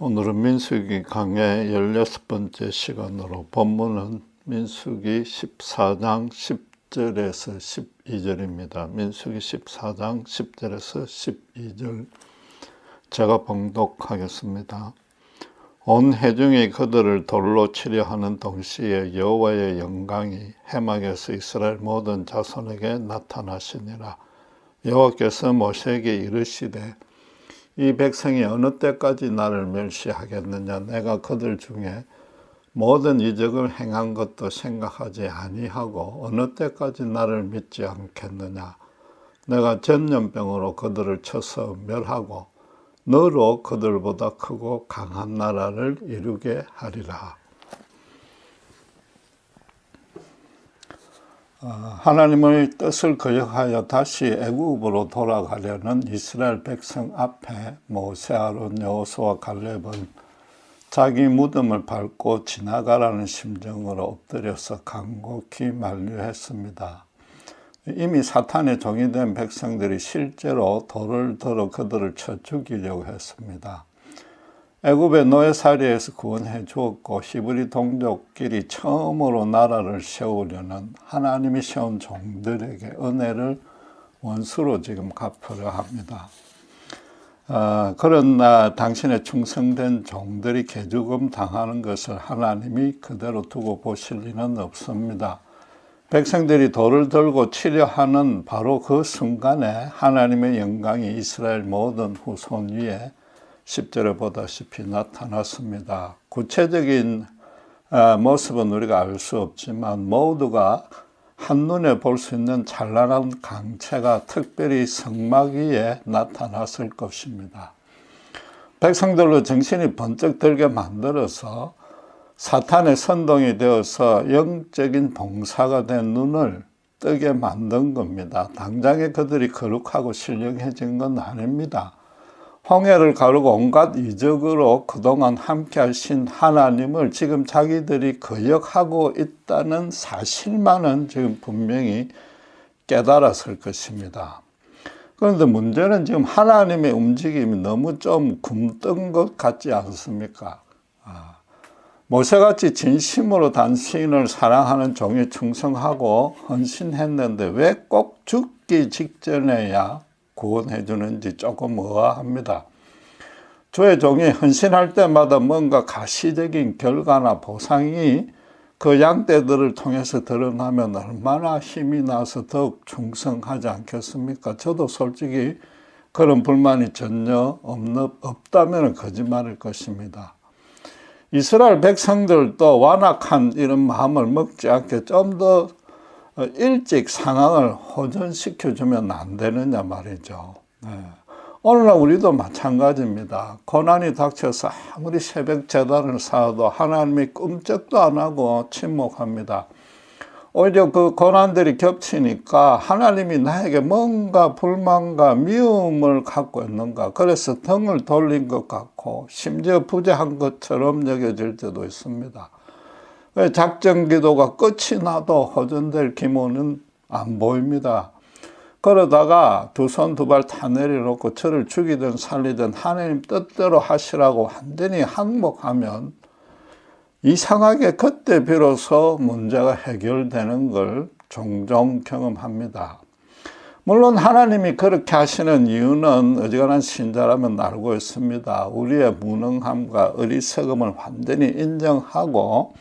오늘은 민수기 강의 16번째 시간으로 본문은 민수기 14장 10절에서 12절입니다. 민수기 14장 10절에서 12절 제가 봉독하겠습니다. 온 회중이 그들을 돌로 치려 하는 동시에 여호와의 영광이 해막에서 이스라엘 모든 자손에게 나타나시니라. 여호와께서 모세에게 이르시되 이 백성이 어느 때까지 나를 멸시하겠느냐. 내가 그들 중에 모든 이적을 행한 것도 생각하지 아니하고 어느 때까지 나를 믿지 않겠느냐. 내가 전염병으로 그들을 쳐서 멸하고 너로 그들보다 크고 강한 나라를 이루게 하리라. 하나님의 뜻을 거역하여 다시 애굽으로 돌아가려는 이스라엘 백성 앞에 모세, 아론, 여호수아, 갈렙은 자기 무덤을 밟고 지나가라는 심정으로 엎드려서 간곡히 만류했습니다. 이미 사탄의 종이 된 백성들이 실제로 돌을 들어 그들을 쳐 죽이려고 했습니다. 애굽의 노예살이에서 구원해 주었고 히브리 동족끼리 처음으로 나라를 세우려는 하나님이 세운 종들에게 은혜를 원수로 지금 갚으려 합니다. 그러나 당신의 충성된 종들이 개죽음 당하는 것을 하나님이 그대로 두고 보실 리는 없습니다. 백성들이 돌을 들고 치려 하는 바로 그 순간에 하나님의 영광이 이스라엘 모든 후손 위에 10절에 보다시피 나타났습니다. 구체적인 모습은 우리가 알 수 없지만 모두가 한눈에 볼 수 있는 찬란한 강체가 특별히 성막 위에 나타났을 것입니다. 백성들로 정신이 번쩍 들게 만들어서 사탄의 선동이 되어서 영적인 봉사가 된 눈을 뜨게 만든 겁니다. 당장에 그들이 거룩하고 신령해진 건 아닙니다. 홍해를 가르고 온갖 이적으로 그동안 함께 하신 하나님을 지금 자기들이 거역하고 있다는 사실만은 지금 분명히 깨달았을 것입니다. 그런데 문제는 지금 하나님의 움직임이 너무 좀 굼뜬 것 같지 않습니까? 모세같이 진심으로 당신을 사랑하는 종에 충성하고 헌신했는데 왜 꼭 죽기 직전에야 구원해 주는지 조금 의아합니다. 주의 종이 헌신할 때마다 뭔가 가시적인 결과나 보상이 그 양떼들을 통해서 드러나면 얼마나 힘이 나서 더욱 충성하지 않겠습니까? 저도 솔직히 그런 불만이 전혀 없다면 거짓말일 것입니다. 이스라엘 백성들도 완악한 이런 마음을 먹지 않게 좀 더 일찍 상황을 호전시켜주면 안 되느냐 말이죠. 오늘날 우리도 마찬가지입니다. 고난이 닥쳐서 아무리 새벽 제단을 쌓아도 하나님이 끔찍도 안 하고 침묵합니다. 오히려 그 고난들이 겹치니까 하나님이 나에게 뭔가 불만과 미움을 갖고 있는가, 그래서 등을 돌린 것 같고 심지어 부재한 것처럼 여겨질 때도 있습니다. 작전 기도가 끝이 나도 호전될 기모는 안 보입니다. 그러다가 두 손 두 발 다 내려놓고 저를 죽이든 살리든 하나님 뜻대로 하시라고 완전히 항목하면 이상하게 그때 비로소 문제가 해결되는 걸 종종 경험합니다. 물론 하나님이 그렇게 하시는 이유는 어지간한 신자라면 알고 있습니다. 우리의 무능함과 어리석음을 완전히 인정하고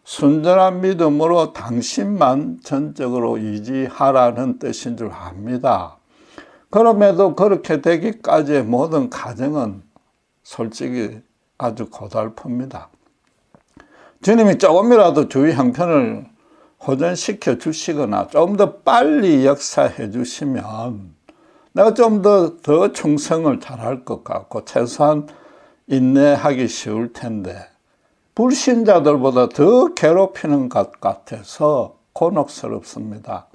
순전한 믿음으로 당신만 전적으로 의지하라는 뜻인 줄 압니다. 그럼에도 그렇게 되기까지의 모든 과정은 솔직히 아주 고달픕니다. 주님이 조금이라도 주의 형편을 호전시켜 주시거나 좀 더 빨리 역사해 주시면 내가 좀 더 충성을 잘할 것 같고 최소한 인내하기 쉬울 텐데 불신자들보다 더 괴롭히는 것 같아서 곤혹스럽습니다.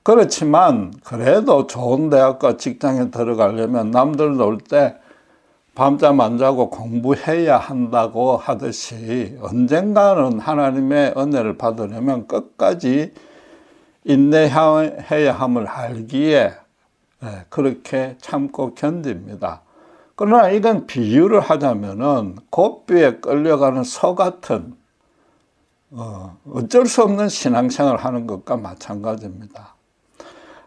그렇지만 그래도 좋은 대학과 직장에 들어가려면 남들 놀 때 밤잠 안 자고 공부해야 한다고 하듯이 언젠가는 하나님의 은혜를 받으려면 끝까지 인내해야 함을 알기에 그렇게 참고 견딥니다. 그러나 이건 비유를 하자면은 고삐에 끌려가는 소 같은 어쩔 수 없는 신앙생활을 하는 것과 마찬가지입니다.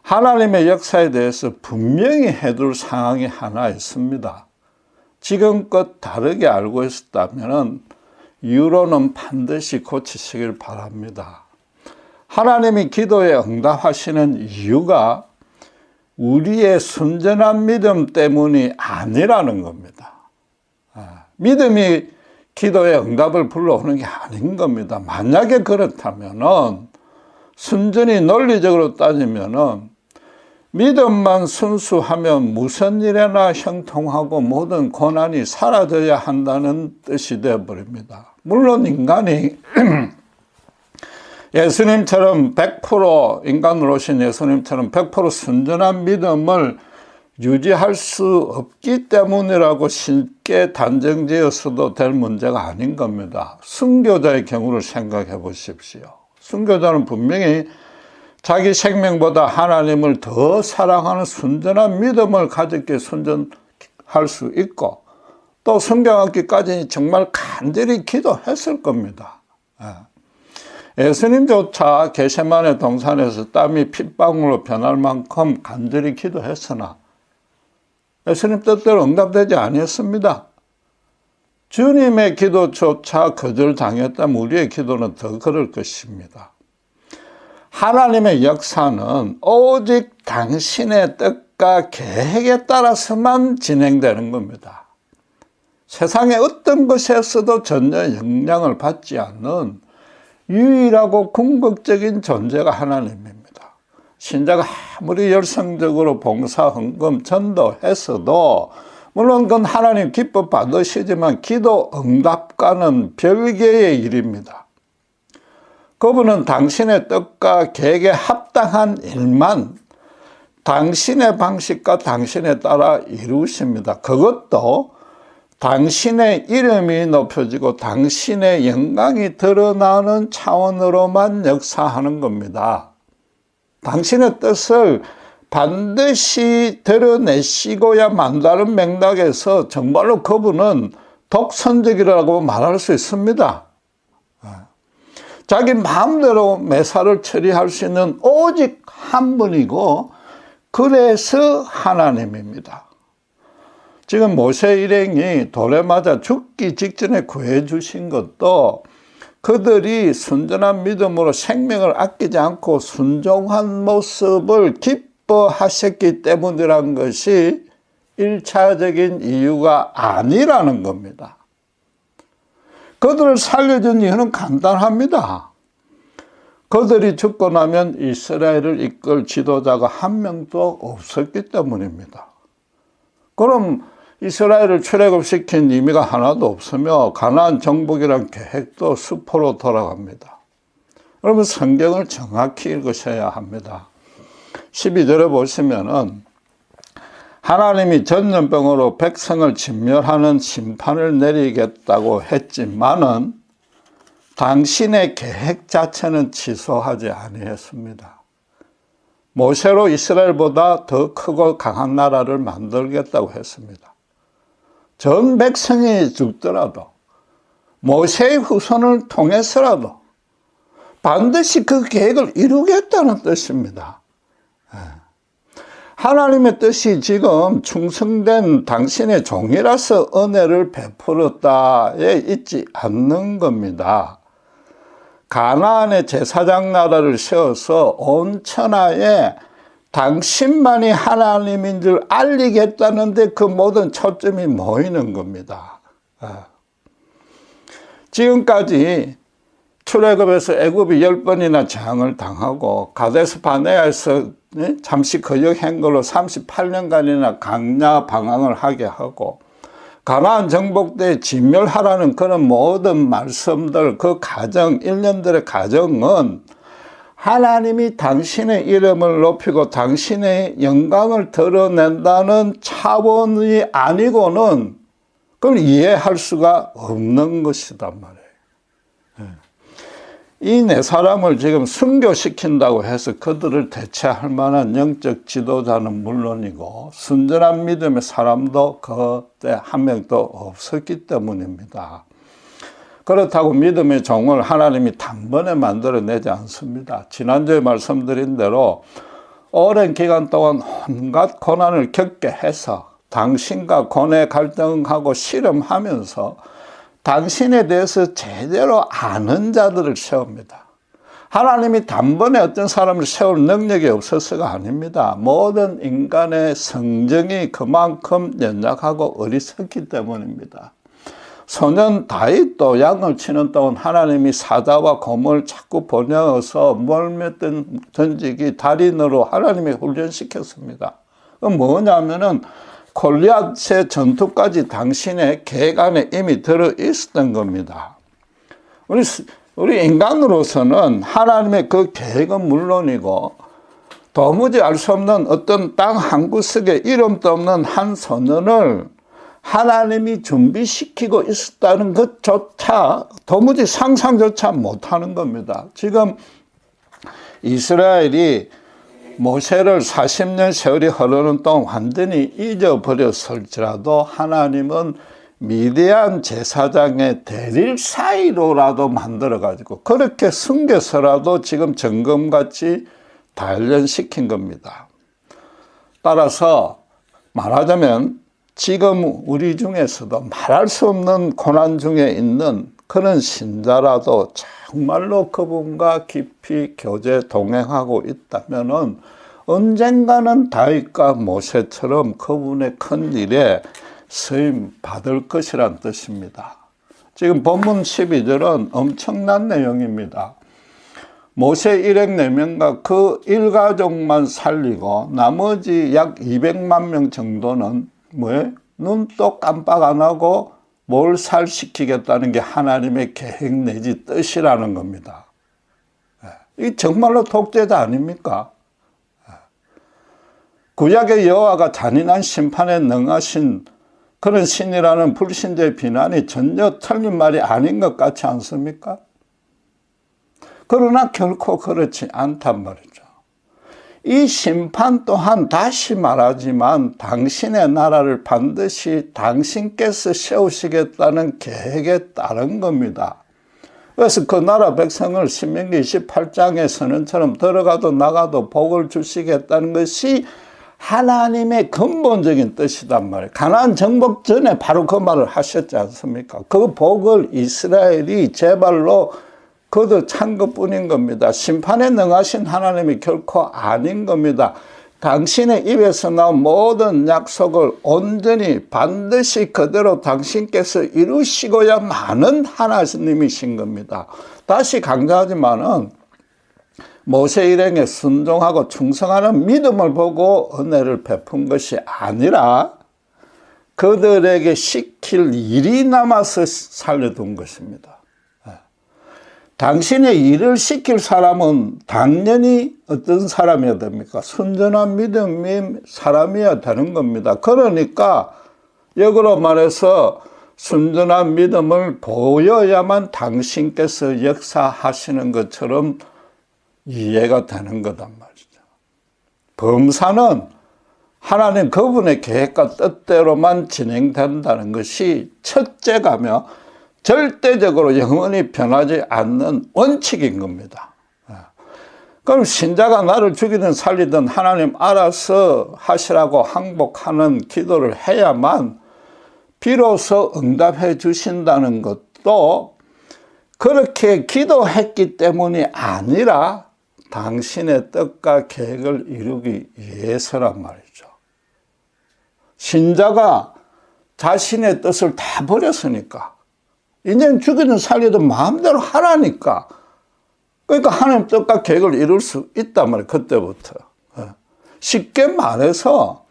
하나님의 역사에 대해서 분명히 해둘 상황이 하나 있습니다. 지금껏 다르게 알고 있었다면 이후로는 반드시 고치시길 바랍니다. 하나님이 기도에 응답하시는 이유가 우리의 순전한 믿음 때문이 아니라는 겁니다. 믿음이 기도의 응답을 불러오는 게 아닌 겁니다. 만약에 그렇다면은 순전히 논리적으로 따지면은 믿음만 순수하면 무슨 일에나 형통하고 모든 고난이 사라져야 한다는 뜻이 되어버립니다. 물론 인간이 예수님처럼 100% 인간으로 오신 예수님처럼 100% 순전한 믿음을 유지할 수 없기 때문이라고 쉽게 단정지어서도 될 문제가 아닌 겁니다. 순교자의 경우를 생각해 보십시오. 순교자는 분명히 자기 생명보다 하나님을 더 사랑하는 순전한 믿음을 가졌기에 순전할 수 있고 또 순교하기까지 정말 간절히 기도했을 겁니다. 예수님조차 겟세마네 동산에서 땀이 핏방울로 변할 만큼 간절히 기도했으나 예수님 뜻대로 응답되지 아니었습니다. 주님의 기도조차 거절당했다면 우리의 기도는 더 그럴 것입니다. 하나님의 역사는 오직 당신의 뜻과 계획에 따라서만 진행되는 겁니다. 세상의 어떤 것에서도 전혀 영향을 받지 않는 유일하고 궁극적인 존재가 하나님입니다. 신자가 아무리 열성적으로 봉사, 헌금, 전도했어도 물론 그건 하나님 기뻐 받으시지만 기도 응답과는 별개의 일입니다. 그분은 당신의 뜻과 계획에 합당한 일만 당신의 방식과 당신에 따라 이루십니다. 그것도 당신의 이름이 높여지고 당신의 영광이 드러나는 차원으로만 역사하는 겁니다. 당신의 뜻을 반드시 드러내시고야 만다는 맥락에서 정말로 그분은 독선적이라고 말할 수 있습니다. 자기 마음대로 매사를 처리할 수 있는 오직 한 분이고 그래서 하나님입니다. 지금 모세 일행이 돌에 맞아 죽기 직전에 구해 주신 것도 그들이 순전한 믿음으로 생명을 아끼지 않고 순종한 모습을 기뻐하셨기 때문이라는 것이 1차적인 이유가 아니라는 겁니다. 그들을 살려준 이유는 간단합니다. 그들이 죽고 나면 이스라엘을 이끌 지도자가 한 명도 없었기 때문입니다. 그럼 이스라엘을 출애굽시킨 의미가 하나도 없으며 가나안 정복이란 계획도 수포로 돌아갑니다. 여러분 성경을 정확히 읽으셔야 합니다. 12절에 보시면은 하나님이 전염병으로 백성을 진멸하는 심판을 내리겠다고 했지만은 당신의 계획 자체는 취소하지 아니했습니다. 모세로 이스라엘보다 더 크고 강한 나라를 만들겠다고 했습니다. 전 백성이 죽더라도 모세의 후손을 통해서라도 반드시 그 계획을 이루겠다는 뜻입니다. 하나님의 뜻이 지금 충성된 당신의 종이라서 은혜를 베풀었다에 있지 않는 겁니다. 가나안의 제사장 나라를 세워서 온 천하에 당신만이 하나님인 줄 알리겠다는데 그 모든 초점이 모이는 겁니다. 지금까지 출애굽에서 애굽이 10번이나 재앙을 당하고 가데스 바네아에서 잠시 거역한 걸로 38년간이나 강야 방황을 하게 하고 가나안 정복 때 진멸하라는 그런 모든 말씀들 그 가정 1년들의 가정은 하나님이 당신의 이름을 높이고 당신의 영광을 드러낸다는 차원이 아니고는 그걸 이해할 수가 없는 것이단 말이에요. 이 네 사람을 지금 순교시킨다고 해서 그들을 대체할 만한 영적 지도자는 물론이고 순전한 믿음의 사람도 그때 한 명도 없었기 때문입니다. 그렇다고 믿음의 종을 하나님이 단번에 만들어내지 않습니다. 지난주에 말씀드린 대로 오랜 기간 동안 온갖 고난을 겪게 해서 당신과 고뇌 갈등하고 씨름하면서 당신에 대해서 제대로 아는 자들을 세웁니다. 하나님이 단번에 어떤 사람을 세울 능력이 없어서가 아닙니다. 모든 인간의 성정이 그만큼 연약하고 어리석기 때문입니다. 소년 다윗도 양을 치는 동안 하나님이 사자와 곰을 자꾸 보내어서 멀매 던지기 달인으로 하나님이 훈련시켰습니다. 그건 뭐냐면은 골리앗의 전투까지 당신의 계획 안에 이미 들어 있었던 겁니다. 우리 인간으로서는 하나님의 그 계획은 물론이고 도무지 알 수 없는 어떤 땅 한 구석에 이름도 없는 한 소년을 하나님이 준비시키고 있었다는 것조차 도무지 상상조차 못하는 겁니다. 지금 이스라엘이 모세를 40년 세월이 흐르는 동안 완전히 잊어버렸을지라도 하나님은 미디안 제사장의 대릴 사이로라도 만들어가지고 그렇게 숨겨서라도 지금 정금같이 단련시킨 겁니다. 따라서 말하자면 지금 우리 중에서도 말할 수 없는 고난 중에 있는 그런 신자라도 정말로 그분과 깊이 교제 동행하고 있다면은 언젠가는 다윗과 모세처럼 그분의 큰 일에 쓰임 받을 것이란 뜻입니다. 지금 본문 12절은 엄청난 내용입니다. 모세 일행 4명과 그 일가족만 살리고 나머지 약 200만 명 정도는 뭐예요? 눈도 깜빡 안 하고 몰살시키겠다는 게 하나님의 계획 내지 뜻이라는 겁니다. 이 정말로 독재자 아닙니까? 구약의 여호와가 잔인한 심판에 능하신 그런 신이라는 불신자의 비난이 전혀 틀린 말이 아닌 것 같지 않습니까? 그러나 결코 그렇지 않단 말이죠. 이 심판 또한 다시 말하지만 당신의 나라를 반드시 당신께서 세우시겠다는 계획에 따른 겁니다. 그래서 그 나라 백성을 신명기 28장의 선언처럼 들어가도 나가도 복을 주시겠다는 것이 하나님의 근본적인 뜻이단 말이에요. 가나안 정복 전에 바로 그 말을 하셨지 않습니까? 그 복을 이스라엘이 제발로 거둬 찬 것뿐인 겁니다. 심판에 능하신 하나님이 결코 아닌 겁니다. 당신의 입에서 나온 모든 약속을 온전히 반드시 그대로 당신께서 이루시고야만은 하나님이신 겁니다. 다시 강조하지만은 모세 일행에 순종하고 충성하는 믿음을 보고 은혜를 베푼 것이 아니라 그들에게 시킬 일이 남아서 살려둔 것입니다. 당신의 일을 시킬 사람은 당연히 어떤 사람이어야 됩니까? 순전한 믿음의 사람이어야 되는 겁니다. 그러니까 역으로 말해서 순전한 믿음을 보여야만 당신께서 역사하시는 것처럼 이해가 되는 거단 말이죠. 범사는 하나님 그분의 계획과 뜻대로만 진행된다는 것이 첫째가며 절대적으로 영원히 변하지 않는 원칙인 겁니다. 그럼 신자가 나를 죽이든 살리든 하나님 알아서 하시라고 항복하는 기도를 해야만 비로소 응답해 주신다는 것도 그렇게 기도했기 때문이 아니라 당신의 뜻과 계획을 이루기 위해서란 말이죠. 신자가 자신의 뜻을 다 버렸으니까 이제는 죽이든 살리든 마음대로 하라니까. 그러니까 하나님 뜻과 계획을 이룰 수 있단 말이에요. 그때부터. 쉽게 말해서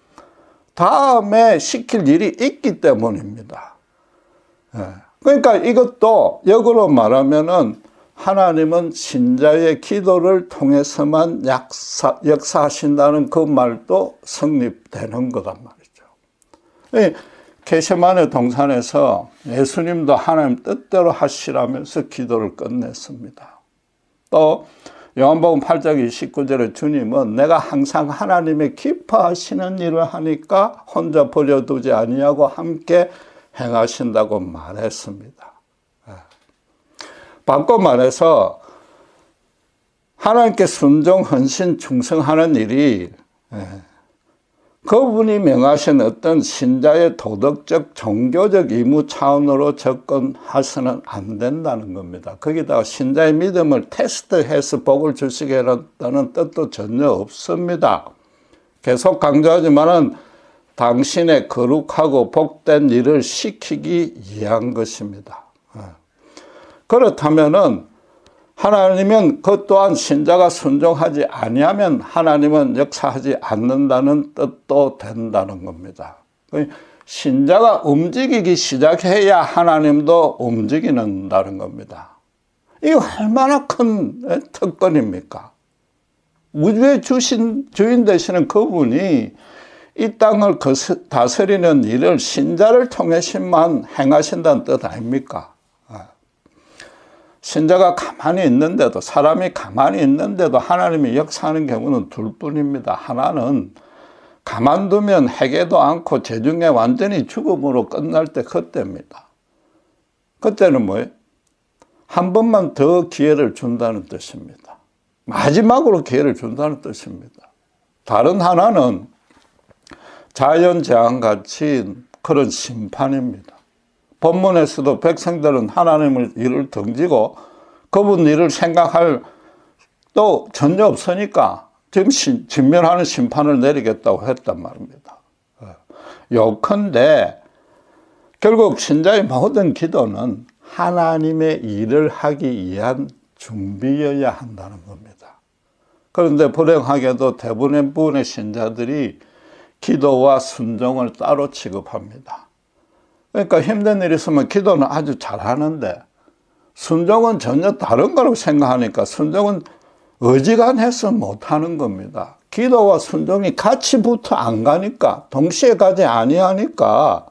다음에 시킬 일이 있기 때문입니다. 그러니까 이것도 역으로 말하면은 하나님은 신자의 기도를 통해서만 역사하신다는 그 말도 성립되는 거란 말이죠. 겟세마네 동산에서 예수님도 하나님 뜻대로 하시라면서 기도를 끝냈습니다. 또 요한복음 8장 29절에 주님은 내가 항상 하나님의 기뻐하시는 일을 하니까 혼자 버려두지 아니하고 함께 행하신다고 말했습니다. 바꿔 말해서 하나님께 순종, 헌신, 충성하는 일이 그분이 명하신 어떤 신자의 도덕적, 종교적 의무 차원으로 접근해서는 안 된다는 겁니다. 거기다가 신자의 믿음을 테스트해서 복을 주시겠다는 뜻도 전혀 없습니다. 계속 강조하지만은 당신의 거룩하고 복된 일을 시키기 위한 것입니다. 그렇다면은 하나님은 그 또한 신자가 순종하지 아니하면 하나님은 역사하지 않는다는 뜻도 된다는 겁니다. 신자가 움직이기 시작해야 하나님도 움직이는다는 겁니다. 이거 얼마나 큰 특권입니까? 우주의 주인 되시는 그분이 이 땅을 다스리는 일을 신자를 통해서만 행하신다는 뜻 아닙니까? 신자가 가만히 있는데도, 사람이 가만히 있는데도 하나님이 역사하는 경우는 둘뿐입니다. 하나는 가만두면 해계도 않고 제중에 완전히 죽음으로 끝날 때 그때입니다. 그때는 뭐예요? 한 번만 더 기회를 준다는 뜻입니다. 마지막으로 기회를 준다는 뜻입니다. 다른 하나는 자연재앙같이 그런 심판입니다. 본문에서도 백성들은 하나님의 일을 던지고 그분 일을 생각할 또 전혀 없으니까 지금 진멸하는 심판을 내리겠다고 했단 말입니다. 요컨대 결국 신자의 모든 기도는 하나님의 일을 하기 위한 준비여야 한다는 겁니다. 그런데 불행하게도 대부분의 신자들이 기도와 순종을 따로 취급합니다. 그러니까 힘든 일이 있으면 기도는 아주 잘하는데 순종은 전혀 다른 거라고 생각하니까 순종은 어지간해서 못하는 겁니다. 기도와 순종이 같이 붙어 안 가니까, 동시에 가지 아니하니까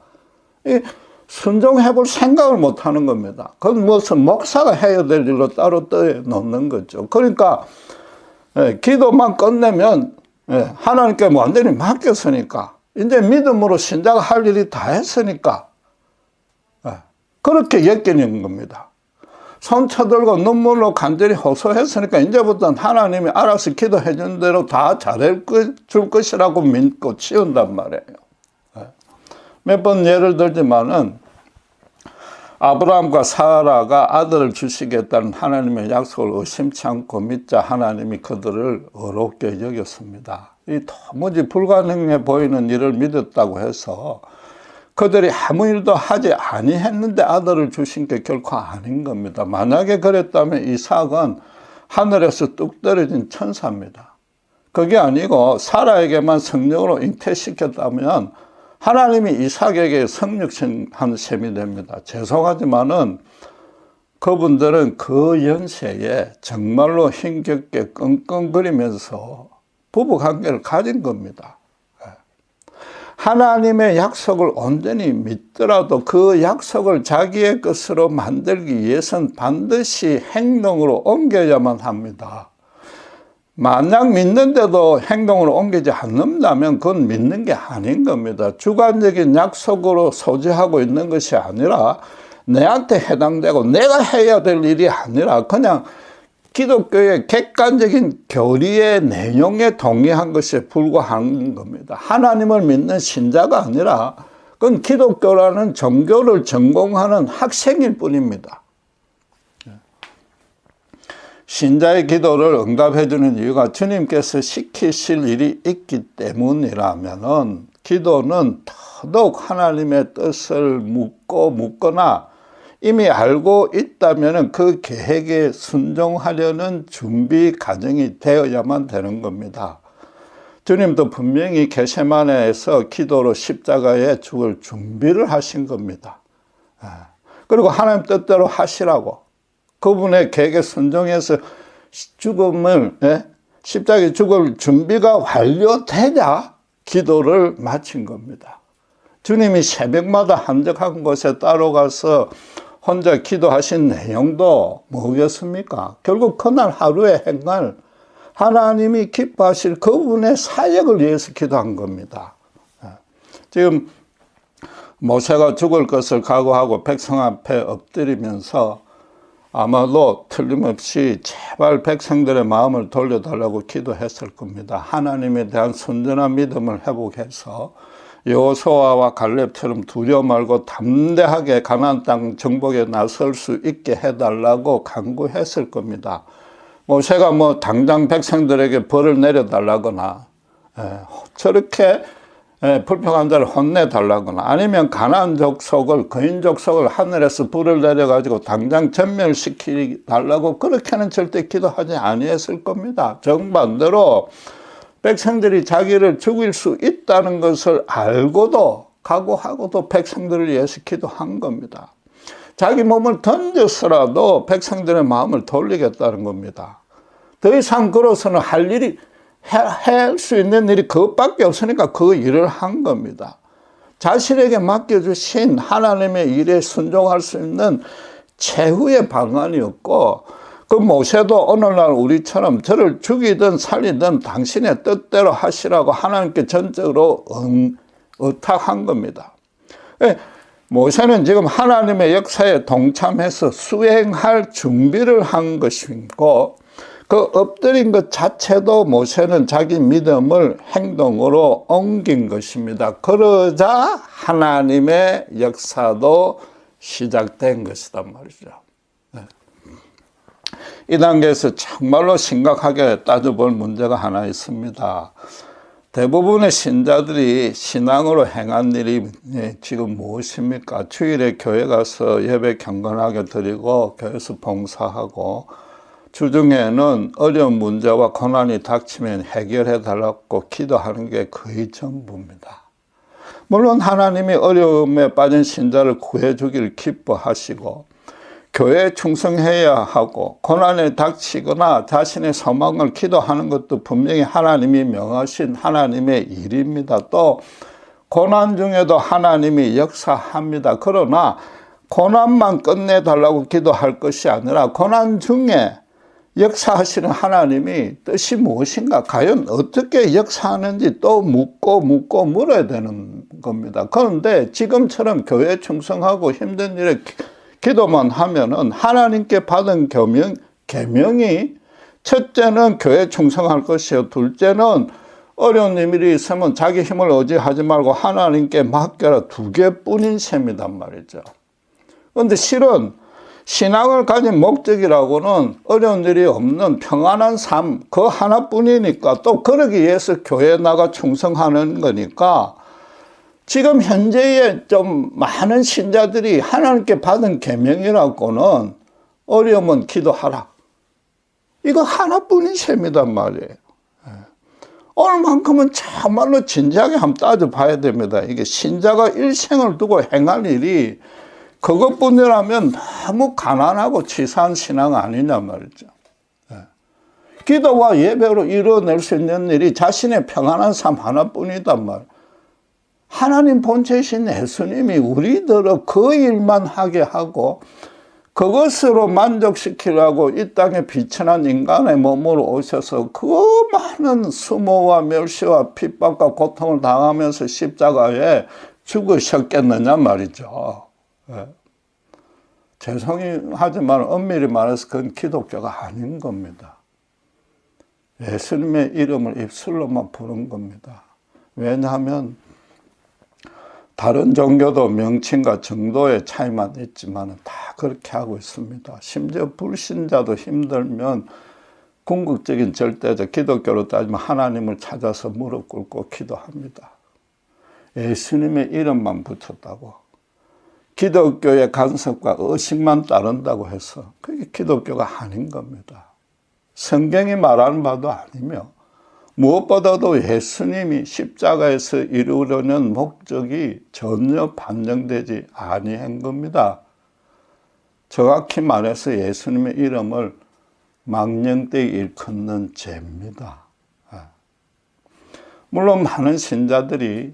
순종해 볼 생각을 못하는 겁니다. 그건 무슨 목사가 해야 될 일로 따로 떠놓는 거죠. 그러니까 기도만 끝내면 하나님께 완전히 맡겼으니까, 이제 믿음으로 신자가 할 일이 다 했으니까 그렇게 여기는 겁니다. 손 쳐들고 눈물로 간절히 호소했으니까 이제부터는 하나님이 알아서 기도해 준 대로 다 잘해 줄 것이라고 믿고 치운단 말이에요. 몇 번 예를 들지만은 아브라함과 사라가 아들을 주시겠다는 하나님의 약속을 의심치 않고 믿자 하나님이 그들을 어렵게 여겼습니다. 이 도무지 불가능해 보이는 일을 믿었다고 해서 그들이 아무 일도 하지 아니했는데 아들을 주신 게 결코 아닌 겁니다. 만약에 그랬다면 이삭은 하늘에서 뚝 떨어진 천사입니다. 그게 아니고 사라에게만 성령으로 잉태시켰다면 하나님이 이삭에게 성육신한 셈이 됩니다. 죄송하지만은 그분들은 그 연세에 정말로 힘겹게 끙끙거리면서 부부관계를 가진 겁니다. 하나님의 약속을 온전히 믿더라도 그 약속을 자기의 것으로 만들기 위해서는 반드시 행동으로 옮겨야만 합니다. 만약 믿는데도 행동으로 옮기지 않는다면 그건 믿는 게 아닌 겁니다. 주관적인 약속으로 소지하고 있는 것이 아니라 내한테 해당되고 내가 해야 될 일이 아니라 그냥 기독교의 객관적인 교리의 내용에 동의한 것에 불과한 겁니다. 하나님을 믿는 신자가 아니라 그건 기독교라는 종교를 전공하는 학생일 뿐입니다. 신자의 기도를 응답해 주는 이유가 주님께서 시키실 일이 있기 때문이라면은 기도는 더더욱 하나님의 뜻을 묻거나 이미 알고 있다면 그 계획에 순종하려는 준비 과정이 되어야만 되는 겁니다. 주님도 분명히 겟세마네에서 기도로 십자가에 죽을 준비를 하신 겁니다. 그리고 하나님 뜻대로 하시라고 그분의 계획에 순종해서 십자가에 죽을 준비가 완료되자 기도를 마친 겁니다. 주님이 새벽마다 한적한 곳에 따로 가서 혼자 기도하신 내용도 뭐겠습니까? 결국 그날 하루의 행할 하나님이 기뻐하실 그분의 사역을 위해서 기도한 겁니다. 지금 모세가 죽을 것을 각오하고 백성 앞에 엎드리면서 아마도 틀림없이 제발 백성들의 마음을 돌려달라고 기도했을 겁니다. 하나님에 대한 순전한 믿음을 회복해서 여호수아와 갈렙처럼 두려워 말고 담대하게 가나안 땅 정복에 나설 수 있게 해달라고 간구했을 겁니다. 모세가 뭐 당장 백성들에게 벌을 내려달라거나 저렇게 불평한 자를 혼내달라거나 아니면 가나안 족속을 거인 족속을 하늘에서 불을 내려가지고 당장 전멸시키달라고 그렇게는 절대 기도하지 아니했을 겁니다. 정반대로 백성들이 자기를 죽일 수 있다는 것을 알고도 각오하고도 백성들을 위해서 기도한 겁니다. 자기 몸을 던져서라도 백성들의 마음을 돌리겠다는 겁니다. 더 이상 그로서는 할 수 있는 일이 그것밖에 없으니까 그 일을 한 겁니다. 자신에게 맡겨주신 하나님의 일에 순종할 수 있는 최후의 방안이었고, 그 모세도 오늘날 우리처럼 저를 죽이든 살리든 당신의 뜻대로 하시라고 하나님께 전적으로 의탁한 겁니다. 모세는 지금 하나님의 역사에 동참해서 수행할 준비를 한 것이고, 그 엎드린 것 자체도 모세는 자기 믿음을 행동으로 옮긴 것입니다. 그러자 하나님의 역사도 시작된 것이란 말이죠. 이 단계에서 정말로 심각하게 따져볼 문제가 하나 있습니다. 대부분의 신자들이 신앙으로 행한 일이 지금 무엇입니까? 주일에 교회 가서 예배 경건하게 드리고 교회에서 봉사하고 주중에는 어려운 문제와 고난이 닥치면 해결해 달라고 기도하는 게 거의 전부입니다. 물론 하나님이 어려움에 빠진 신자를 구해주기를 기뻐하시고 교회에 충성해야 하고 고난에 닥치거나 자신의 소망을 기도하는 것도 분명히 하나님이 명하신 하나님의 일입니다. 또 고난 중에도 하나님이 역사합니다. 그러나 고난만 끝내달라고 기도할 것이 아니라 고난 중에 역사하시는 하나님이 뜻이 무엇인가, 과연 어떻게 역사하는지 또 묻고 물어야 되는 겁니다. 그런데 지금처럼 교회에 충성하고 힘든 일에 기도만 하면은 하나님께 받은 계명이 첫째는 교회에 충성할 것이요, 둘째는 어려운 일이 있으면 자기 힘을 의지하지 말고 하나님께 맡겨라, 두 개뿐인 셈이단 말이죠. 그런데 실은 신앙을 가진 목적이라고는 어려운 일이 없는 평안한 삶, 그 하나뿐이니까, 또 그러기 위해서 교회에 나가 충성하는 거니까 지금 현재의 좀 많은 신자들이 하나님께 받은 계명이라고는 어려우면 기도하라, 이거 하나뿐인 셈이단 말이에요. 오늘만큼은 정말로 진지하게 한번 따져봐야 됩니다. 이게 신자가 일생을 두고 행할 일이 그것뿐이라면 너무 가난하고 치사한 신앙 아니냐 말이죠. 기도와 예배로 이뤄낼 수 있는 일이 자신의 평안한 삶 하나뿐이단 말이에요. 하나님 본체이신 예수님이 우리들을 그 일만 하게 하고 그것으로 만족시키려고 이 땅에 비천한 인간의 몸으로 오셔서 그 많은 수모와 멸시와 핍박과 고통을 당하면서 십자가에 죽으셨겠느냐 말이죠. 죄송하지만 엄밀히 말해서 그건 기독교가 아닌 겁니다. 예수님의 이름을 입술로만 부른 겁니다. 왜냐하면 다른 종교도 명칭과 정도의 차이만 있지만 다 그렇게 하고 있습니다. 심지어 불신자도 힘들면 궁극적인 절대적 기독교로 따지면 하나님을 찾아서 무릎 꿇고 기도합니다. 예수님의 이름만 붙였다고, 기독교의 간섭과 의식만 따른다고 해서 그게 기독교가 아닌 겁니다. 성경이 말하는 바도 아니며 무엇보다도 예수님이 십자가에서 이루려는 목적이 전혀 반영되지 아니한 겁니다. 정확히 말해서 예수님의 이름을 망령되이 일컫는 죄입니다. 물론 많은 신자들이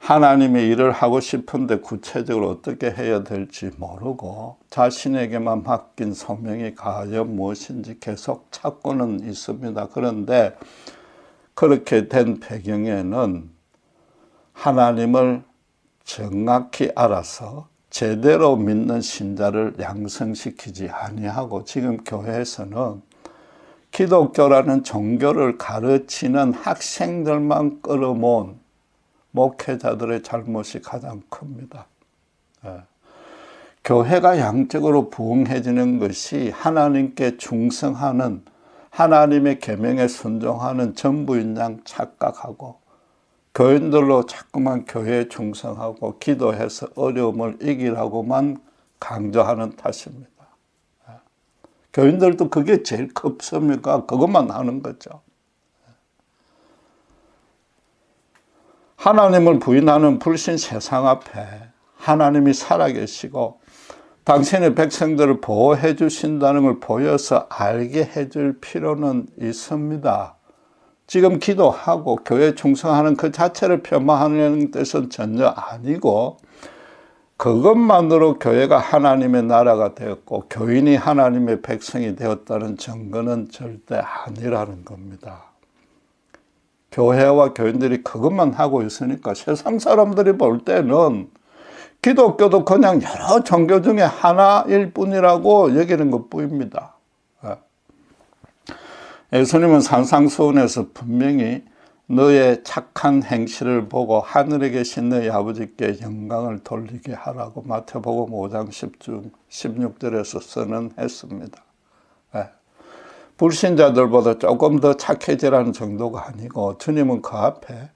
하나님의 일을 하고 싶은데 구체적으로 어떻게 해야 될지 모르고 자신에게만 맡긴 소명이 과연 무엇인지 계속 찾고는 있습니다. 그런데 그렇게 된 배경에는 하나님을 정확히 알아서 제대로 믿는 신자를 양성시키지 아니하고, 지금 교회에서는 기독교라는 종교를 가르치는 학생들만 끌어모은 목회자들의 잘못이 가장 큽니다. 교회가 양적으로 부흥해지는 것이 하나님께 충성하는, 하나님의 계명에 순종하는 전부인 양 착각하고, 교인들로 자꾸만 교회에 충성하고 기도해서 어려움을 이기라고만 강조하는 탓입니다. 교인들도 그게 제일 컸습니까? 그것만 하는 거죠. 하나님을 부인하는 불신 세상 앞에 하나님이 살아계시고 당신의 백성들을 보호해 주신다는 걸 보여서 알게 해줄 필요는 있습니다. 지금 기도하고 교회 충성하는 그 자체를 폄하하는 뜻은 전혀 아니고, 그것만으로 교회가 하나님의 나라가 되었고 교인이 하나님의 백성이 되었다는 증거는 절대 아니라는 겁니다. 교회와 교인들이 그것만 하고 있으니까 세상 사람들이 볼 때는 기독교도 그냥 여러 종교 중에 하나일 뿐이라고 여기는 것뿐입니다. 예수님은 산상수훈에서 분명히 너의 착한 행실을 보고 하늘에 계신 너희 아버지께 영광을 돌리게 하라고 마태복음 5장 16절에서 선언했습니다. 불신자들보다 조금 더 착해지라는 정도가 아니고, 주님은 그 앞에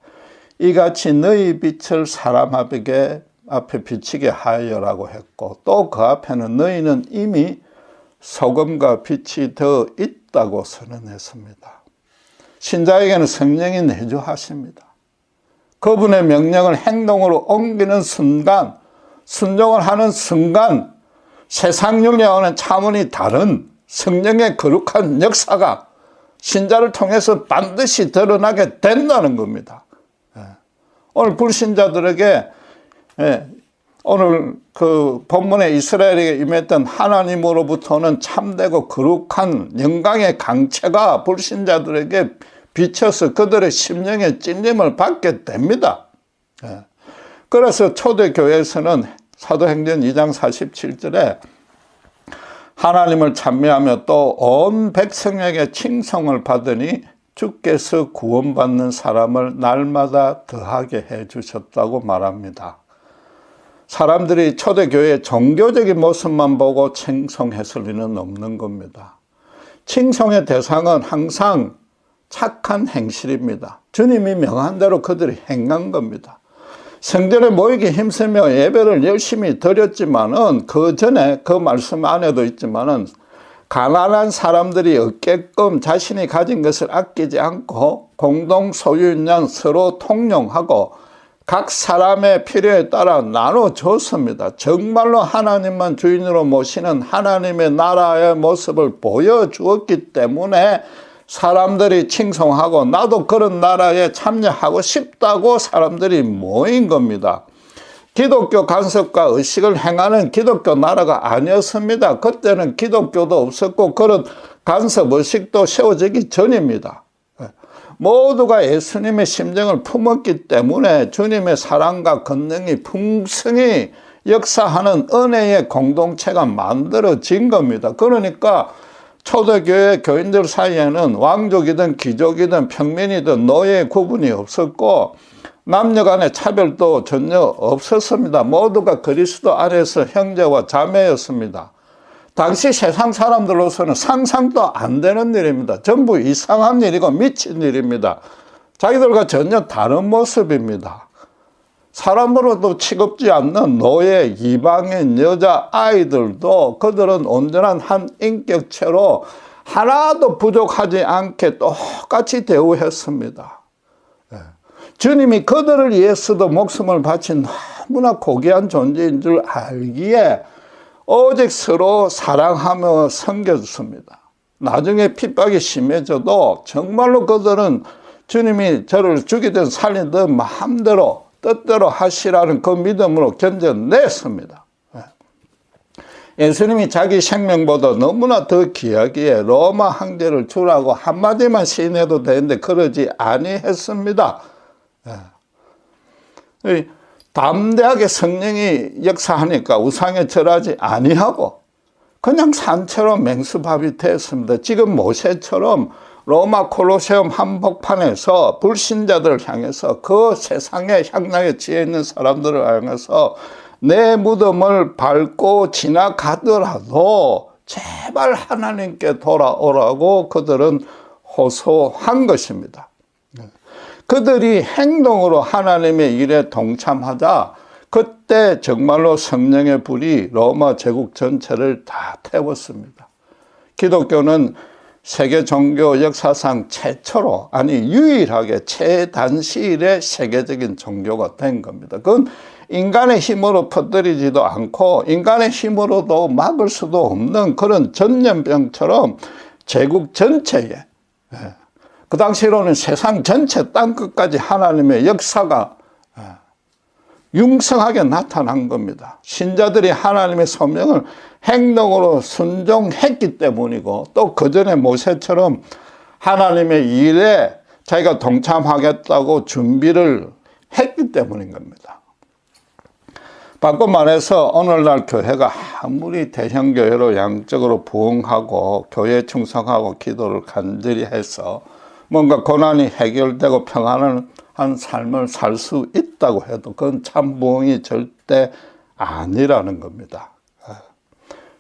이같이 너희 빛을 사람 앞에 비치게 하여라고 했고, 또 그 앞에는 너희는 이미 소금과 빛이 더 있다고 선언했습니다. 신자에게는 성령이 내주하십니다. 그분의 명령을 행동으로 옮기는 순간, 순종을 하는 순간 세상 윤리와는 차원이 다른 성령의 거룩한 역사가 신자를 통해서 반드시 드러나게 된다는 겁니다. 오늘 불신자들에게, 오늘 그 본문에 이스라엘에게 임했던 하나님으로부터는 참되고 거룩한 영광의 강체가 불신자들에게 비쳐서 그들의 심령의 찔림을 받게 됩니다. 그래서 초대교회에서는 사도행전 2장 47절에 하나님을 찬미하며 또 온 백성에게 칭송을 받으니 주께서 구원받는 사람을 날마다 더하게 해주셨다고 말합니다. 사람들이 초대교회의 종교적인 모습만 보고 칭송했을 리는 없는 겁니다. 칭송의 대상은 항상 착한 행실입니다. 주님이 명한 대로 그들이 행한 겁니다. 성전에 모이기 힘쓰며 예배를 열심히 드렸지만은, 그 전에 그 말씀 안에도 있지만은, 가난한 사람들이 얻게끔 자신이 가진 것을 아끼지 않고 공동 소유인 양 서로 통용하고 각 사람의 필요에 따라 나눠줬습니다. 정말로 하나님만 주인으로 모시는 하나님의 나라의 모습을 보여주었기 때문에 사람들이 칭송하고 나도 그런 나라에 참여하고 싶다고 사람들이 모인 겁니다. 기독교 간섭과 의식을 행하는 기독교 나라가 아니었습니다. 그때는 기독교도 없었고 그런 간섭 의식도 세워지기 전입니다. 모두가 예수님의 심정을 품었기 때문에 주님의 사랑과 권능이 풍성히 역사하는 은혜의 공동체가 만들어진 겁니다. 그러니까 초대교회 교인들 사이에는 왕족이든 귀족이든 평민이든 노예 구분이 없었고 남녀 간의 차별도 전혀 없었습니다. 모두가 그리스도 안에서 형제와 자매였습니다. 당시 세상 사람들로서는 상상도 안 되는 일입니다. 전부 이상한 일이고 미친 일입니다. 자기들과 전혀 다른 모습입니다. 사람으로도 취급지 않는 노예, 이방인, 여자, 아이들도 그들은 온전한 한 인격체로 하나도 부족하지 않게 똑같이 대우했습니다. 주님이 그들을 위해서도 목숨을 바친 너무나 고귀한 존재인 줄 알기에 오직 서로 사랑하며 섬겨줬습니다. 나중에 핍박이 심해져도 정말로 그들은 주님이 저를 죽이든 살리든 마음대로 뜻대로 하시라는 그 믿음으로 견뎌냈습니다. 예수님이 자기 생명보다 너무나 더 귀하기에 로마 황제를 주라고 한마디만 시인해도 되는데 그러지 아니했습니다. 담대하게 성령이 역사하니까 우상에 절하지 아니하고 그냥 산채로 맹수밥이 됐습니다. 지금 모세처럼 로마 콜로세움 한복판에서 불신자들을 향해서 그 세상에 향락에 지혜 있는 사람들을 향해서 내 무덤을 밟고 지나가더라도 제발 하나님께 돌아오라고 그들은 호소한 것입니다. 그들이 행동으로 하나님의 일에 동참하자 그때 정말로 성령의 불이 로마 제국 전체를 다 태웠습니다. 기독교는 세계 종교 역사상 최초로, 아니 유일하게 최단시일에 세계적인 종교가 된 겁니다. 그건 인간의 힘으로 퍼뜨리지도 않고 인간의 힘으로도 막을 수도 없는 그런 전염병처럼 제국 전체에, 그 당시로는 세상 전체 땅끝까지 하나님의 역사가 융성하게 나타난 겁니다. 신자들이 하나님의 소명을 행동으로 순종했기 때문이고 또 그전에 모세처럼 하나님의 일에 자기가 동참하겠다고 준비를 했기 때문인 겁니다. 바꿔 말해서 오늘날 교회가 아무리 대형교회로 양적으로 부흥하고 교회에 충성하고 기도를 간절히 해서 뭔가 고난이 해결되고 평안한 삶을 살 수 있다고 해도 그건 참 부흥이 절대 아니라는 겁니다.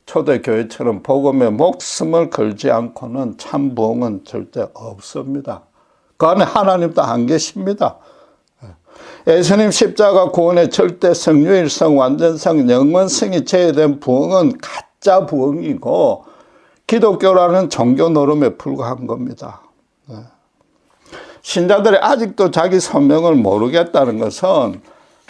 초대교회처럼 복음에 목숨을 걸지 않고는 참 부흥은 절대 없습니다. 그 안에 하나님도 안 계십니다. 예수님 십자가 구원의 절대성, 유일성, 완전성, 영원성이 제외된 부흥은 가짜 부흥이고 기독교라는 종교 노름에 불과한 겁니다. 신자들이 아직도 자기 소명을 모르겠다는 것은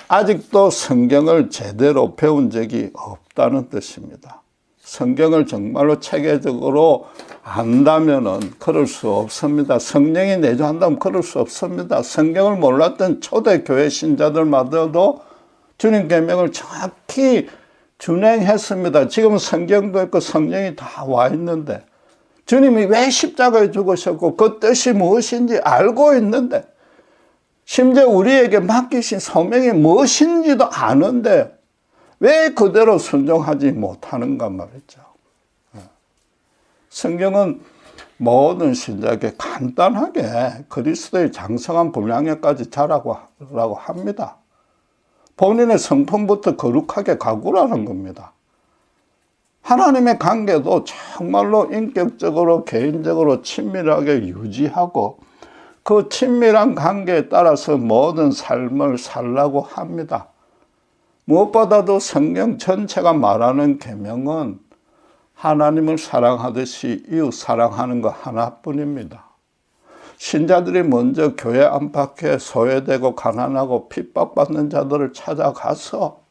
아직도 성경을 제대로 배운 적이 없다는 뜻입니다. 성경을 정말로 체계적으로 안다면은 그럴 수 없습니다. 성령이 내주한다면 그럴 수 없습니다. 성경을 몰랐던 초대교회 신자들마저도 주님 계명을 정확히 준행했습니다. 지금 성경도 있고 성령이 다 와 있는데 주님이 왜 십자가에 죽으셨고 그 뜻이 무엇인지 알고 있는데 심지어 우리에게 맡기신 소명이 무엇인지도 아는데 왜 그대로 순종하지 못하는가 말이죠. 성경은 모든 신자에게 간단하게 그리스도의 장성한 분량에까지 자라고 합니다. 본인의 성품부터 거룩하게 가꾸라는 겁니다. 하나님의 관계도 정말로 인격적으로 개인적으로 친밀하게 유지하고 그 친밀한 관계에 따라서 모든 삶을 살라고 합니다. 무엇보다도 성경 전체가 말하는 계명은 하나님을 사랑하듯이 이웃 사랑하는 것 하나뿐입니다. 신자들이 먼저 교회 안팎에 소외되고 가난하고 핍박받는 자들을 찾아가서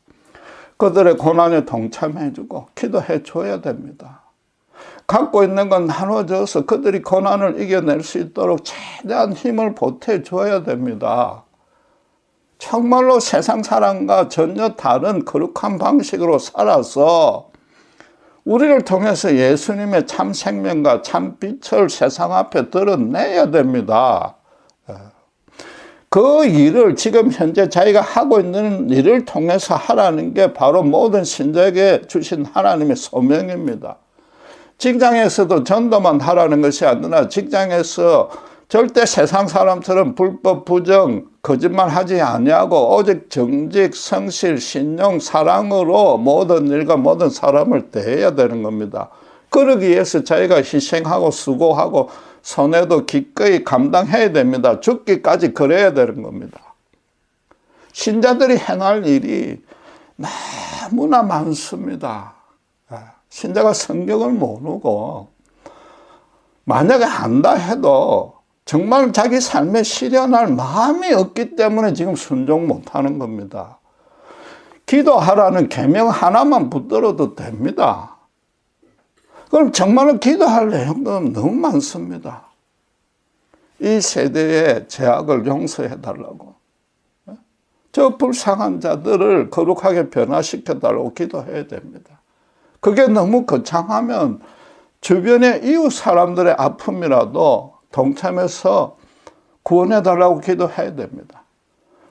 그들의 고난에 동참해주고 기도해 줘야 됩니다. 갖고 있는 건 나눠줘서 그들이 고난을 이겨낼 수 있도록 최대한 힘을 보태줘야 됩니다. 정말로 세상 사람과 전혀 다른 거룩한 방식으로 살아서 우리를 통해서 예수님의 참 생명과 참 빛을 세상 앞에 드러내야 됩니다. 그 일을 지금 현재 자기가 하고 있는 일을 통해서 하라는 게 바로 모든 신자에게 주신 하나님의 소명입니다. 직장에서도 전도만 하라는 것이 아니라 직장에서 절대 세상 사람처럼 불법, 부정, 거짓말 하지 아니하고 오직 정직, 성실, 신용, 사랑으로 모든 일과 모든 사람을 대해야 되는 겁니다. 그러기 위해서 자기가 희생하고 수고하고 손해도 기꺼이 감당해야 됩니다. 죽기까지 그래야 되는 겁니다. 신자들이 행할 일이 너무나 많습니다. 신자가 성경을 모르고 만약에 안다 해도 정말 자기 삶에 실현할 마음이 없기 때문에 지금 순종 못하는 겁니다. 기도하라는 계명 하나만 붙들어도 됩니다. 그럼 정말로 기도할 내용은 너무 많습니다. 이 세대의 죄악을 용서해 달라고, 저 불쌍한 자들을 거룩하게 변화시켜달라고 기도해야 됩니다. 그게 너무 거창하면 주변의 이웃 사람들의 아픔이라도 동참해서 구원해달라고 기도해야 됩니다.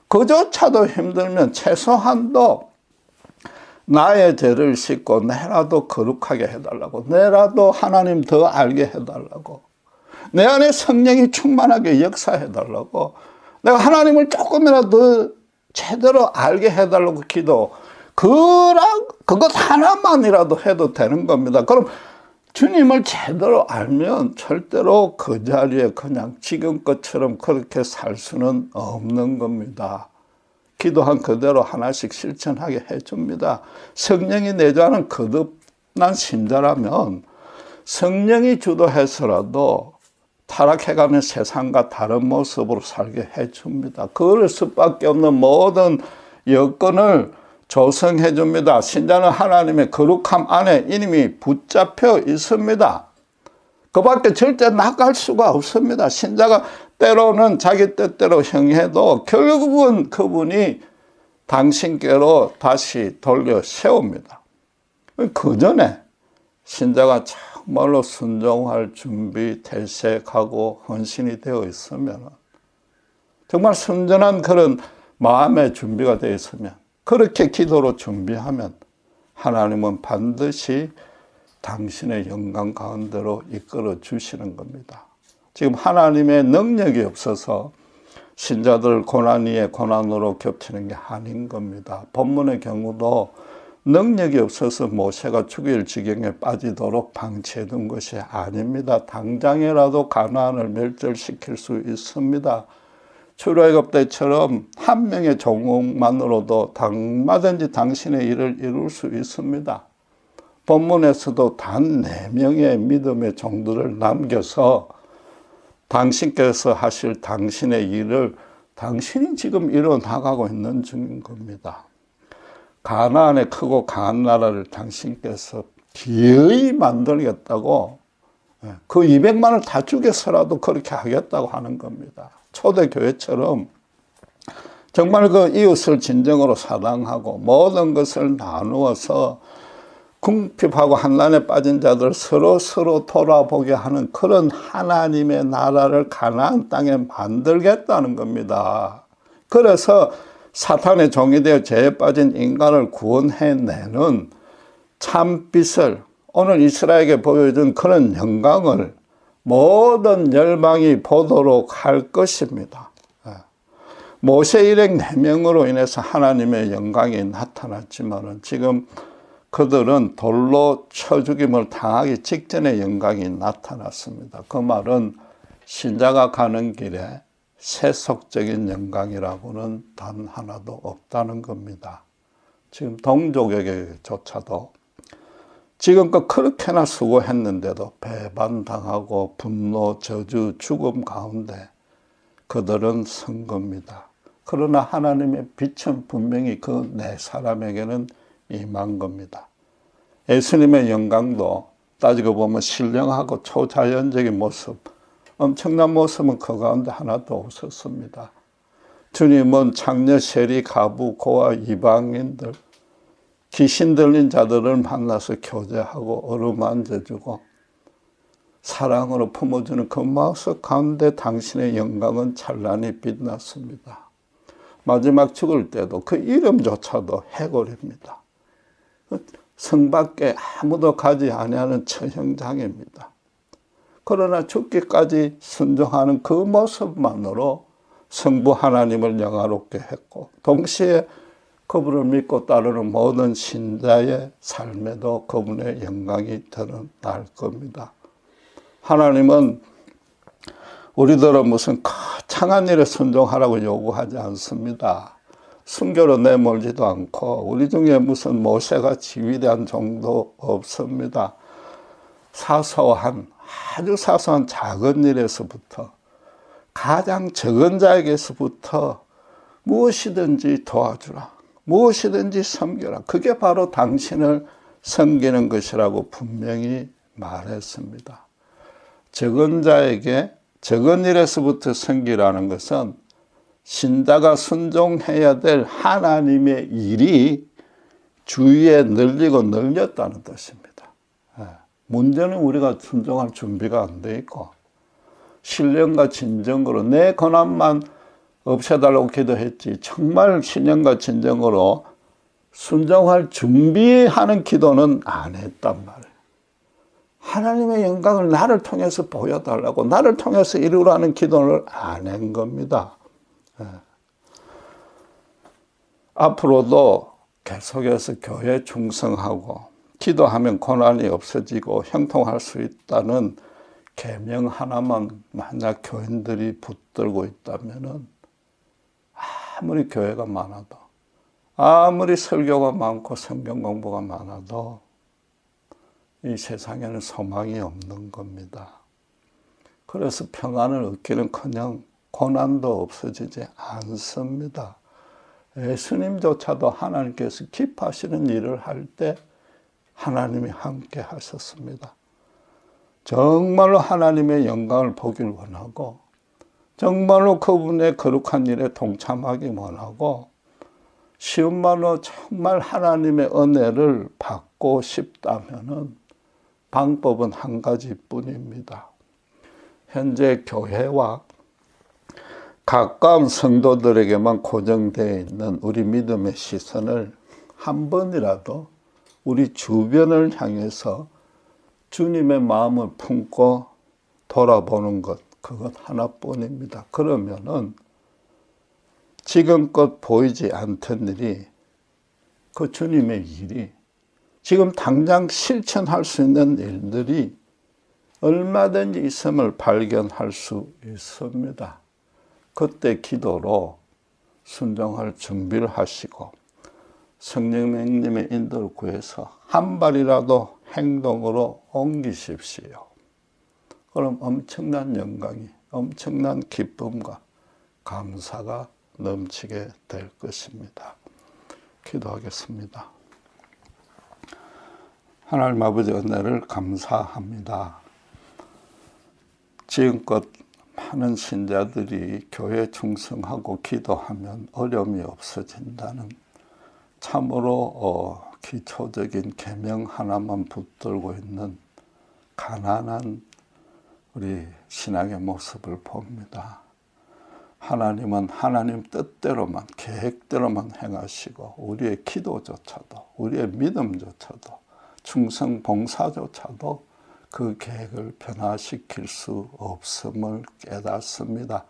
그조차도 힘들면 최소한도 나의 죄를 씻고 내라도 거룩하게 해달라고, 내라도 하나님 더 알게 해달라고, 내 안에 성령이 충만하게 역사해달라고, 내가 하나님을 조금이라도 더 제대로 알게 해달라고 기도, 그것 하나만이라도 해도 되는 겁니다. 그럼 주님을 제대로 알면 절대로 그 자리에 그냥 지금것처럼 그렇게 살 수는 없는 겁니다. 기도한 그대로 하나씩 실천하게 해줍니다. 성령이 내주하는 거듭난 신자라면 성령이 주도해서라도 타락해가는 세상과 다른 모습으로 살게 해줍니다. 그럴 수밖에 없는 모든 여건을 조성해 줍니다. 신자는 하나님의 거룩함 안에 이미 붙잡혀 있습니다. 그 밖에 절대 나갈 수가 없습니다. 신자가 때로는 자기 뜻대로 행해도 결국은 그분이 당신께로 다시 돌려 세웁니다. 그 전에 신자가 정말로 순종할 준비, 태색하고 헌신이 되어 있으면, 정말 순전한 그런 마음의 준비가 되어 있으면, 그렇게 기도로 준비하면 하나님은 반드시 당신의 영광 가운데로 이끌어 주시는 겁니다. 지금 하나님의 능력이 없어서 신자들 고난 위에 고난으로 겹치는 게 아닌 겁니다. 본문의 경우도 능력이 없어서 모세가 죽일 지경에 빠지도록 방치해 둔 것이 아닙니다. 당장이라도 가나안을 멸절시킬 수 있습니다. 출애굽 때처럼 한 명의 종만으로도 얼마든지 당신의 일을 이룰 수 있습니다. 본문에서도 단 4명의 믿음의 종들을 남겨서 당신께서 하실 당신의 일을 당신이 지금 이뤄나가고 있는 중인 겁니다. 가나안의 크고 강한 나라를 당신께서 기어이 만들겠다고, 그 200만을 다 죽여서라도 그렇게 하겠다고 하는 겁니다. 초대교회처럼 정말 그 이웃을 진정으로 사랑하고 모든 것을 나누어서 궁핍하고 환난에 빠진 자들 서로 돌아보게 하는 그런 하나님의 나라를 가나안 땅에 만들겠다는 겁니다. 그래서 사탄의 종이 되어 죄에 빠진 인간을 구원해내는 참빛을, 오늘 이스라엘에게 보여준 그런 영광을 모든 열방이 보도록 할 것입니다. 모세 일행 4명으로 인해서 하나님의 영광이 나타났지만 지금 그들은 돌로 쳐 죽임을 당하기 직전의 영광이 나타났습니다. 그 말은 신자가 가는 길에 세속적인 영광이라고는 단 하나도 없다는 겁니다. 지금 동족에게조차도 지금껏 그렇게나 수고했는데도 배반당하고 분노, 저주, 죽음 가운데 그들은 선 겁니다. 그러나 하나님의 빛은 분명히 그 4사람에게는 임한 겁니다. 예수님의 영광도 따지고 보면 신령하고 초자연적인 모습, 엄청난 모습은 그 가운데 하나도 없었습니다. 주님은 장녀, 세리, 가부, 고아, 이방인들, 귀신 들린 자들을 만나서 교제하고 어루만져주고 사랑으로 품어주는 그 모습 가운데 당신의 영광은 찬란히 빛났습니다. 마지막 죽을 때도 그 이름조차도 해골입니다. 성 밖에 아무도 가지 아니하는 처형장입니다. 그러나 죽기까지 순종하는 그 모습만으로 성부 하나님을 영화롭게 했고, 동시에 그분을 믿고 따르는 모든 신자의 삶에도 그분의 영광이 드러날 겁니다. 하나님은 우리들은 무슨 거창한 일에 순종하라고 요구하지 않습니다. 순교로 내몰지도 않고 우리 중에 무슨 모세가 지위대한 종도 없습니다. 아주 사소한 작은 일에서부터, 가장 적은 자에게서부터 무엇이든지 도와주라, 무엇이든지 섬겨라, 그게 바로 당신을 섬기는 것이라고 분명히 말했습니다. 적은 자에게 적은 일에서부터 섬기라는 것은 신자가 순종해야 될 하나님의 일이 주위에 널리고 널렸다는 뜻입니다. 문제는 우리가 순종할 준비가 안 돼 있고 신령과 진정으로 내 고난만 없애달라고 기도했지 정말 신령과 진정으로 순종할 준비하는 기도는 안 했단 말이에요. 하나님의 영광을 나를 통해서 보여달라고 나를 통해서 이루라는 기도를 안 한 겁니다. 앞으로도 계속해서 교회에 충성하고 기도하면 고난이 없어지고 형통할 수 있다는 계명 하나만 만약 교인들이 붙들고 있다면은 아무리 교회가 많아도 아무리 설교가 많고 성경 공부가 많아도 이 세상에는 소망이 없는 겁니다. 그래서 평안을 얻기는커녕 고난도 없어지지 않습니다. 예수님조차도 하나님께서 기뻐하시는 일을 할 때 하나님이 함께 하셨습니다. 정말로 하나님의 영광을 보길 원하고 정말로 그분의 거룩한 일에 동참하기 원하고 쉬운 말로 정말 하나님의 은혜를 받고 싶다면은 방법은 한 가지뿐입니다. 현재 교회와 가까운 성도들에게만 고정되어 있는 우리 믿음의 시선을 한 번이라도 우리 주변을 향해서 주님의 마음을 품고 돌아보는 것, 그것 하나뿐입니다. 그러면은 지금껏 보이지 않던 일이, 그 주님의 일이, 지금 당장 실천할 수 있는 일들이 얼마든지 있음을 발견할 수 있습니다. 그때 기도로 순종할 준비를 하시고 성령님의 인도를 구해서 한 발이라도 행동으로 옮기십시오. 그럼 엄청난 영광이, 엄청난 기쁨과 감사가 넘치게 될 것입니다. 기도하겠습니다. 하나님 아버지 은혜를 감사합니다. 지금껏 많은 신자들이 교회에 충성하고 기도하면 어려움이 없어진다는 참으로 기초적인 계명 하나만 붙들고 있는 가난한 우리 신앙의 모습을 봅니다. 하나님은 하나님 뜻대로만, 계획대로만 행하시고 우리의 기도조차도, 우리의 믿음조차도, 충성 봉사조차도 그 계획을 변화시킬 수 없음을 깨닫습니다.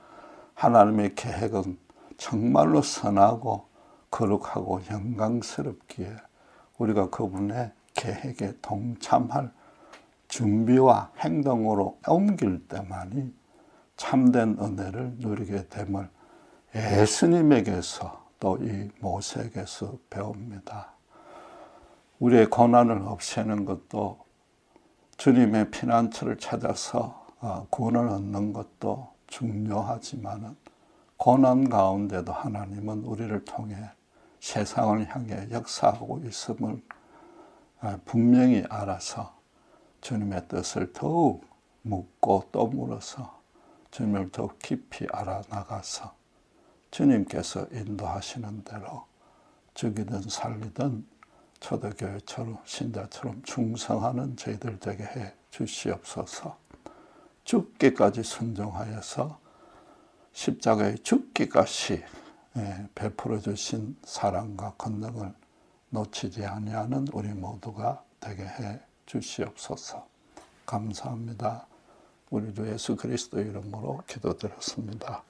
하나님의 계획은 정말로 선하고 거룩하고 영광스럽기에 우리가 그분의 계획에 동참할 준비와 행동으로 옮길 때만이 참된 은혜를 누리게 됨을 예수님에게서 또 이 모세에게서 배웁니다. 우리의 고난을 없애는 것도 주님의 피난처를 찾아서 구원을 얻는 것도 중요하지만 고난 가운데도 하나님은 우리를 통해 세상을 향해 역사하고 있음을 분명히 알아서 주님의 뜻을 더욱 묻고 또 물어서 주님을 더욱 깊이 알아나가서 주님께서 인도하시는 대로 죽이든 살리든 초대교회처럼 신자처럼 충성하는 저희들 되게 해 주시옵소서. 죽기까지 순종하여서 십자가에 죽기까지 베풀어 주신 사랑과 권능을 놓치지 아니하는 우리 모두가 되게 해 주시옵소서. 감사합니다. 우리 주 예수 그리스도의 이름으로 기도드렸습니다.